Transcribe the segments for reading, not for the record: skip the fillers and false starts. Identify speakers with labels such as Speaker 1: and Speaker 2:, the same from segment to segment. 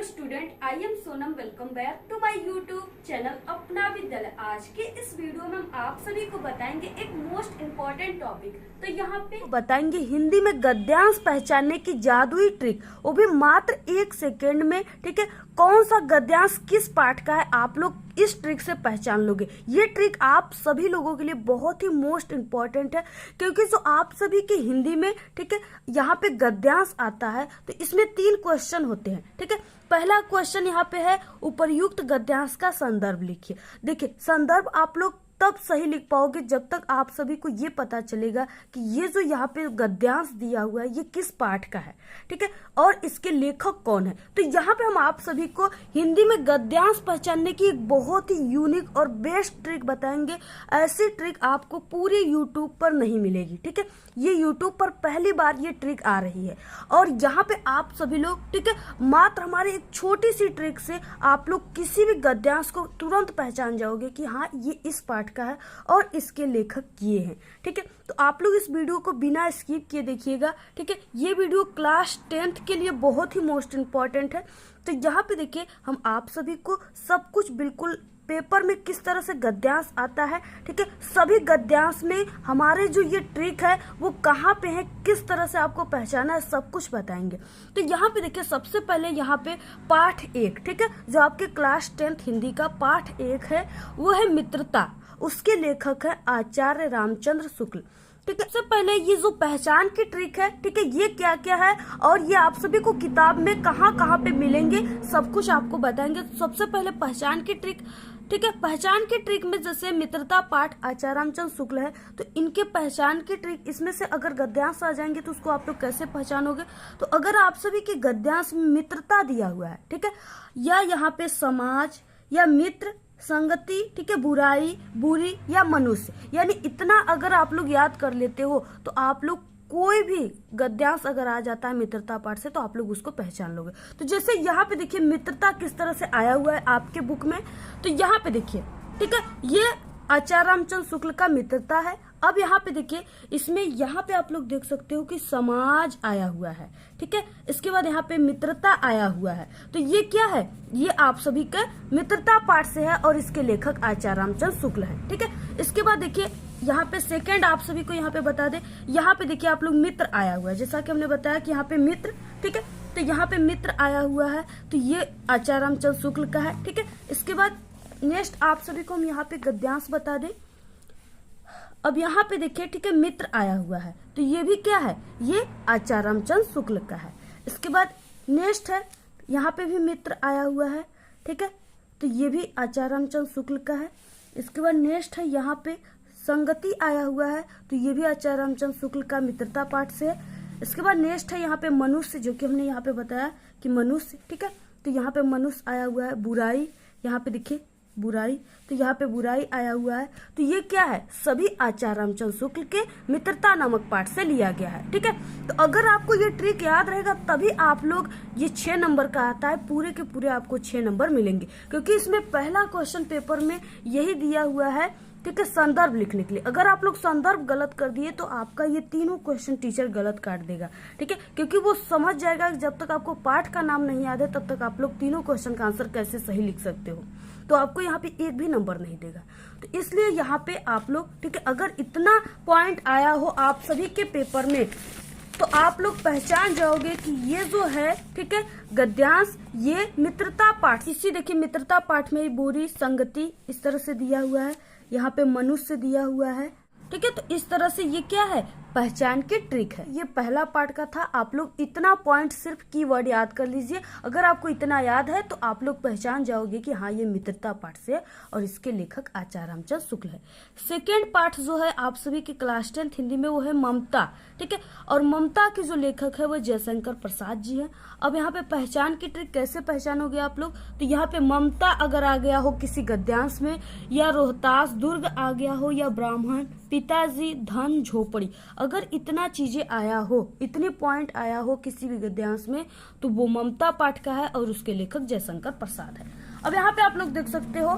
Speaker 1: Student, I am Sonam. Welcome back to my YouTube channel Apna Vidyalaya. आज के इस वीडियो में हम आप सभी को बताएंगे एक मोस्ट इम्पोर्टेंट टॉपिक। तो यहाँ पे बताएंगे हिंदी में गद्यांश पहचानने की जादुई ट्रिक, वो भी मात्र 1 सेकेंड में। ठीक है, कौन सा गद्यांश किस पाठ का है आप लोग इस ट्रिक से पहचान लोगे। ये ट्रिक आप सभी लोगों के लिए बहुत ही मोस्ट इम्पोर्टेंट है, क्योंकि जो आप सभी के हिंदी में ठीक है यहाँ पे गद्यांश आता है तो इसमें 3 क्वेश्चन होते हैं। ठीक है, पहला क्वेश्चन यहाँ पे है उपर्युक्त गद्यांश का संदर्भ लिखिए। देखिए, संदर्भ आप लोग तब सही लिख पाओगे जब तक आप सभी को ये पता चलेगा कि ये जो यहाँ पे गद्यांश दिया हुआ है ये किस पाठ का है। ठीक है, और इसके लेखक कौन है। तो यहाँ पे हम आप सभी को हिंदी में गद्यांश पहचानने की एक बहुत ही यूनिक और बेस्ट ट्रिक बताएंगे। ऐसी ट्रिक आपको पूरे यूट्यूब पर नहीं मिलेगी। ठीक है, ये यूट्यूब पर पहली बार ये ट्रिक आ रही है और यहाँ पे आप सभी लोग ठीक है मात्र हमारे एक छोटी सी ट्रिक से आप लोग किसी भी गद्यांश को तुरंत पहचान जाओगे कि हाँ ये इस पाठ का है और इसके लेखक ये हैं। ठीक है, तो आप लोग इस वीडियो को बिना स्किप किए देखिएगा। ठीक है, ये वीडियो क्लास 10th के लिए बहुत ही मोस्ट इम्पोर्टेंट है। तो यहाँ पे देखिए हम आप सभी को सब कुछ बिल्कुल पेपर में किस तरह से गद्यांश आता है। ठीक है, सभी गद्यांश में हमारे जो ये ट्रिक है वो कहाँ पे है, किस तरह से आपको पहचाना है, सब कुछ बताएंगे। तो यहाँ पे देखिए सबसे पहले यहाँ पे पाठ 1 ठीक है जो आपके क्लास 10th हिंदी का पाठ 1 है वो है मित्रता। उसके लेखक है आचार्य रामचंद्र शुक्ल। ठीक है, सबसे पहले ये जो पहचान की ट्रिक है ठीक है ये क्या क्या है और ये आप सभी को किताब में कहाँ कहाँ पे मिलेंगे सब कुछ आपको बताएंगे। सबसे पहले पहचान की ट्रिक। ठीक है, पहचान की ट्रिक में जैसे मित्रता पाठ आचार्य रामचंद्र शुक्ल है तो इनके पहचान की ट्रिक इसमें से अगर गद्यांश आ जाएंगे तो उसको आप लोग कैसे पहचानोगे। तो अगर आप सभी के गद्यांश में मित्रता दिया हुआ है ठीक है या यहाँ पे समाज या मित्र संगति ठीक है बुराई बुरी या मनुष्य, यानी इतना अगर आप लोग याद कर लेते हो तो आप लोग कोई भी गद्यांश अगर आ जाता है मित्रता पाठ से तो आप लोग उसको पहचान लोगे। तो जैसे यहाँ पे देखिए मित्रता किस तरह से आया हुआ है आपके बुक में, तो यहाँ पे देखिए ठीक है ये आचार्य रामचंद्र शुक्ल का मित्रता है। अब यहाँ पे देखिए इसमें यहाँ पे आप लोग देख सकते हो कि समाज आया हुआ है। ठीक है, इसके बाद यहाँ पे मित्रता आया हुआ है। तो ये क्या है, ये आप सभी का मित्रता पाठ से है और इसके लेखक आचार्य रामचंद्र शुक्ल है। ठीक है, इसके बाद देखिए यहाँ पे सेकंड आप सभी को यहाँ पे बता दे, यहाँ पे देखिए आप लोग मित्र आया हुआ है जैसा कि हमने बताया कि यहाँ पे मित्र ठीक है तो यहाँ पे मित्र आया हुआ है तो ये आचार्य रामचंद्र शुक्ल का है। ठीक है, इसके बाद नेक्स्ट आप सभी को हम यहाँ पे गद्यांश बता दें। अब यहाँ पे देखिए ठीक है मित्र आया हुआ है तो ये भी क्या है, ये आचार्य रामचंद्र शुक्ल का है। इसके बाद नेक्स्ट है यहाँ पे भी मित्र आया हुआ है। ठीक है, तो ये भी आचार्य रामचंद्र शुक्ल का है। इसके बाद नेक्स्ट है यहाँ पे संगति आया हुआ है तो ये भी आचार्य रामचंद्र शुक्ल का मित्रता पाठ से है। इसके बाद नेक्स्ट है यहाँ पे मनुष्य, जो कि हमने यहाँ पे बताया कि मनुष्य ठीक है तो यहाँ पे मनुष्य आया हुआ है। बुराई, यहाँ पे देखिए बुराई, तो यहाँ पे बुराई आया हुआ है। तो ये क्या है, सभी आचार्य रामचंद्र शुक्ल के मित्रता नामक पाठ से लिया गया है। ठीक है, तो अगर आपको ये ट्रिक याद रहेगा तभी आप लोग ये 6 नंबर का आता है, पूरे के पूरे आपको 6 नंबर मिलेंगे, क्योंकि इसमें पहला क्वेश्चन पेपर में यही दिया हुआ है। ठीक है, संदर्भ लिखने के लिए अगर आप लोग संदर्भ गलत कर दिए तो आपका ये तीनों क्वेश्चन टीचर गलत काट देगा। ठीक है, क्योंकि वो समझ जाएगा कि जब तक आपको पाठ का नाम नहीं याद है तब तक आप लोग तीनों क्वेश्चन का आंसर कैसे सही लिख सकते हो, तो आपको यहाँ पे एक भी नंबर नहीं देगा। तो इसलिए यहाँ पे आप लोग ठीक है अगर इतना पॉइंट आया हो आप सभी के पेपर में तो आप लोग पहचान जाओगे कि ये जो है ठीक है गद्यांश ये मित्रता पाठ। इसी देखिए मित्रता पाठ में बुरी संगति इस तरह से दिया हुआ है, यहाँ पे मनुष्य दिया हुआ है। ठीक है, तो इस तरह से ये क्या है पहचान की ट्रिक है। ये पहला पार्ट का था। आप लोग इतना पॉइंट सिर्फ कीवर्ड याद कर लीजिए, अगर आपको इतना याद है तो आप लोग पहचान जाओगे कि हाँ ये मित्रता पाठ से है और इसके लेखक आचार्य रामचंद्र शुक्ल है। सेकेंड पार्ट जो है आप सभी के क्लास 10th हिंदी में वो है ममता। ठीक है, और ममता के जो लेखक है वो जयशंकर प्रसाद जी है। अब यहाँ पे पहचान की ट्रिक कैसे पहचानोगे आप लोग, तो यहाँ पे ममता अगर आ गया हो किसी गद्यांश में या रोहतास दुर्ग आ गया हो या ब्राह्मण पिताजी धन झोपड़ी, अगर इतना चीजें आया हो इतने पॉइंट आया हो किसी भी गद्यांश में तो वो ममता पाठ का है और उसके लेखक जयशंकर प्रसाद है। अब यहाँ पे आप लोग देख सकते हो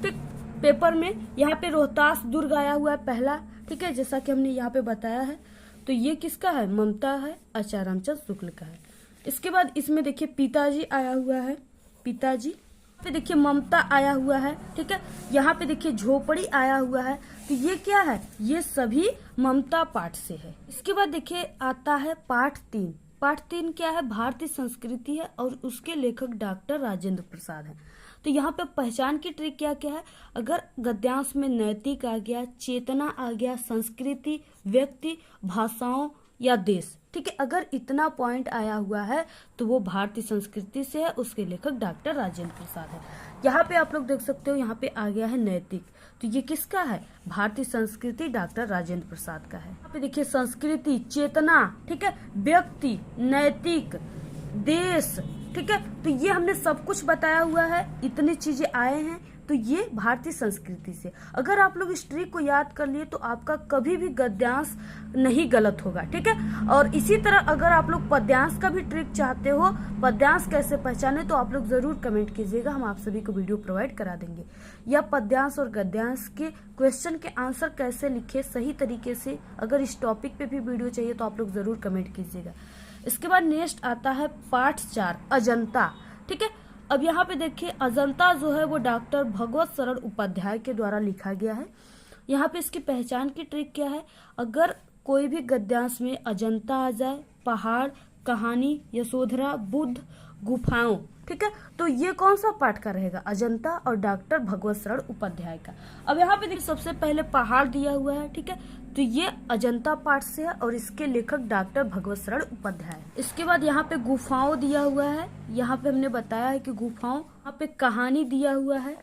Speaker 1: ठीक पेपर में यहाँ पे रोहतास दुर्ग आया हुआ है पहला। ठीक है, जैसा कि हमने यहाँ पे बताया है तो ये किसका है, ममता है, आचार्य रामचंद्र शुक्ल का है। इसके बाद इसमें देखिए पिताजी आया हुआ है, पिताजी पे देखिए ममता आया हुआ है, ठीक है। यहाँ पे देखिए झोपड़ी आया हुआ है, तो ये क्या है, ये सभी ममता पाठ से है। इसके बाद देखिए आता है पाठ 3। पाठ 3 क्या है, भारतीय संस्कृति है और उसके लेखक डॉक्टर राजेंद्र प्रसाद हैं। तो यहाँ पे पहचान की ट्रिक क्या क्या है, अगर गद्यांश में नैतिक आ गया, चेतना आ गया, संस्कृति, व्यक्ति, भाषाओं या देश, ठीक है, अगर इतना पॉइंट आया हुआ है तो वो भारतीय संस्कृति से है, उसके लेखक डॉक्टर राजेंद्र प्रसाद है। यहाँ पे आप लोग देख सकते हो, यहाँ पे आ गया है नैतिक, तो ये किसका है, भारतीय संस्कृति डॉक्टर राजेंद्र प्रसाद का है। यहाँ पे देखिए संस्कृति, चेतना, ठीक है, व्यक्ति, नैतिक, देश, ठीक है, तो ये हमने सब कुछ बताया हुआ है, इतनी चीजें आए हैं, तो ये भारतीय संस्कृति से। अगर आप लोग इस ट्रिक को याद कर लिए तो आपका कभी भी गद्यांश नहीं गलत होगा, ठीक है। और इसी तरह अगर आप लोग पद्यांश का भी ट्रिक चाहते हो, पद्यांश कैसे पहचाने, तो आप लोग जरूर कमेंट कीजिएगा, हम आप सभी को वीडियो प्रोवाइड करा देंगे। या पद्यांश और गद्यांश के क्वेश्चन के आंसर कैसे लिखे सही तरीके से, अगर इस टॉपिक पे भी वीडियो चाहिए तो आप लोग जरूर कमेंट कीजिएगा। इसके बाद नेक्स्ट आता है पाठ 4 अजंता, ठीक है। अब यहाँ पे देखिए अजंता जो है वो डॉक्टर भगवत शरण उपाध्याय के द्वारा लिखा गया है। यहाँ पे इसकी पहचान की ट्रिक क्या है, अगर कोई भी गद्यांश में अजंता आ जाए, पहाड़, कहानी, यशोधरा, बुद्ध, गुफाओं, ठीक है, तो ये कौन सा पाठ का रहेगा, अजंता और डॉक्टर भगवत शरण उपाध्याय का। अब यहाँ पे देखिए सबसे पहले पहाड़ दिया हुआ है, ठीक है, तो ये अजंता पाठ से है और इसके लेखक डॉक्टर भगवत शरण उपाध्याय। इसके बाद यहाँ पे गुफाओं दिया हुआ है, यहाँ पे हमने बताया है कि गुफाओं, यहाँ पे कहानी दिया हुआ है,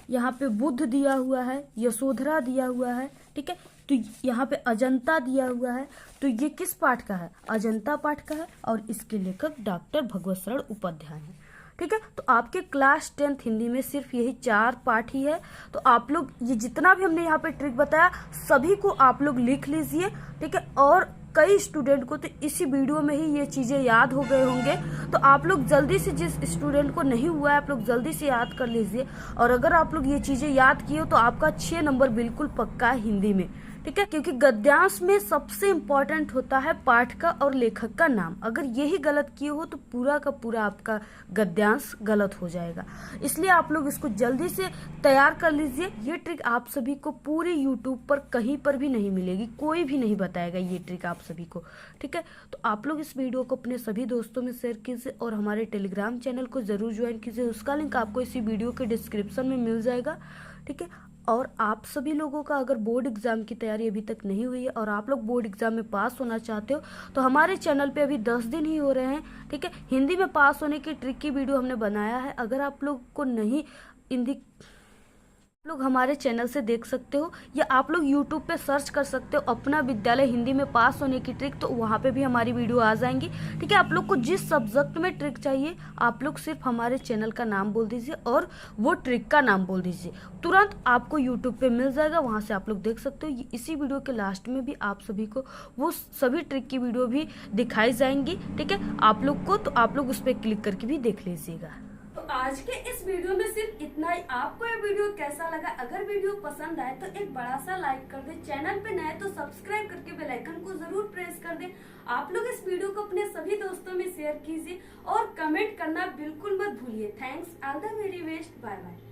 Speaker 1: यहाँ पे बुद्ध दिया हुआ है, यशोधरा दिया हुआ है, ठीक है, तो यहाँ पे अजंता दिया हुआ है, तो ये किस पाठ का है, अजंता पाठ का है और इसके लेखक डॉक्टर भगवत शरण उपाध्याय है, ठीक है। तो आपके क्लास 10th हिंदी में सिर्फ यही 4 पाठ ही है, तो आप लोग ये जितना भी हमने यहाँ पे ट्रिक बताया सभी को आप लोग लिख लीजिए, ठीक है। और कई स्टूडेंट को तो इसी वीडियो में ही ये चीजें याद हो गए होंगे, तो आप लोग जल्दी से, जिस स्टूडेंट को नहीं हुआ है आप लोग जल्दी से याद कर लीजिए। और अगर आप लोग ये चीजें याद किए हो तो आपका 6 नंबर बिल्कुल पक्का है हिंदी में, ठीक है, क्योंकि गद्यांश में सबसे इम्पोर्टेंट होता है पाठ का और लेखक का नाम। अगर यही गलत किए हो तो पूरा का पूरा आपका गद्यांश गलत हो जाएगा, इसलिए आप लोग इसको जल्दी से तैयार कर लीजिए। ये ट्रिक आप सभी को पूरी यूट्यूब पर कहीं पर भी नहीं मिलेगी, कोई भी नहीं बताएगा ये ट्रिक आप सभी को, ठीक है। तो आप लोग इस वीडियो को अपने सभी दोस्तों में शेयर कीजिए और हमारे टेलीग्राम चैनल को जरूर ज्वाइन कीजिए, उसका लिंक आपको इसी वीडियो के डिस्क्रिप्शन में मिल जाएगा, ठीक है। और आप सभी लोगों का अगर बोर्ड एग्जाम की तैयारी अभी तक नहीं हुई है और आप लोग बोर्ड एग्जाम में पास होना चाहते हो तो हमारे चैनल पे अभी 10 दिन ही हो रहे हैं, ठीक है। हिंदी में पास होने की ट्रिक की वीडियो हमने बनाया है, अगर आप लोग को नहीं हिंदी लोग हमारे चैनल से देख सकते हो, या आप लोग YouTube पे सर्च कर सकते हो अपना विद्यालय हिंदी में पास होने की ट्रिक, तो वहाँ पे भी हमारी वीडियो आ जाएंगी, ठीक है। आप लोग को जिस सब्जेक्ट में ट्रिक चाहिए आप लोग सिर्फ हमारे चैनल का नाम बोल दीजिए और वो ट्रिक का नाम बोल दीजिए, तुरंत आपको YouTube पे मिल जाएगा, वहाँ से आप लोग देख सकते हो। इसी वीडियो के लास्ट में भी आप सभी को वो सभी ट्रिक की वीडियो भी दिखाई जाएंगी, ठीक है, आप लोग को, तो आप लोग उस पर क्लिक करके भी देख लीजिएगा। तो आज के इस वीडियो में सिर्फ इतना ही। आपको ये वीडियो कैसा लगा, अगर वीडियो पसंद आए तो एक बड़ा सा लाइक कर दे, चैनल पे नए तो सब्सक्राइब करके बेल आइकन को जरूर प्रेस कर दे। आप लोग इस वीडियो को अपने सभी दोस्तों में शेयर कीजिए और कमेंट करना बिल्कुल मत भूलिए। Thanks, all the very best, bye bye.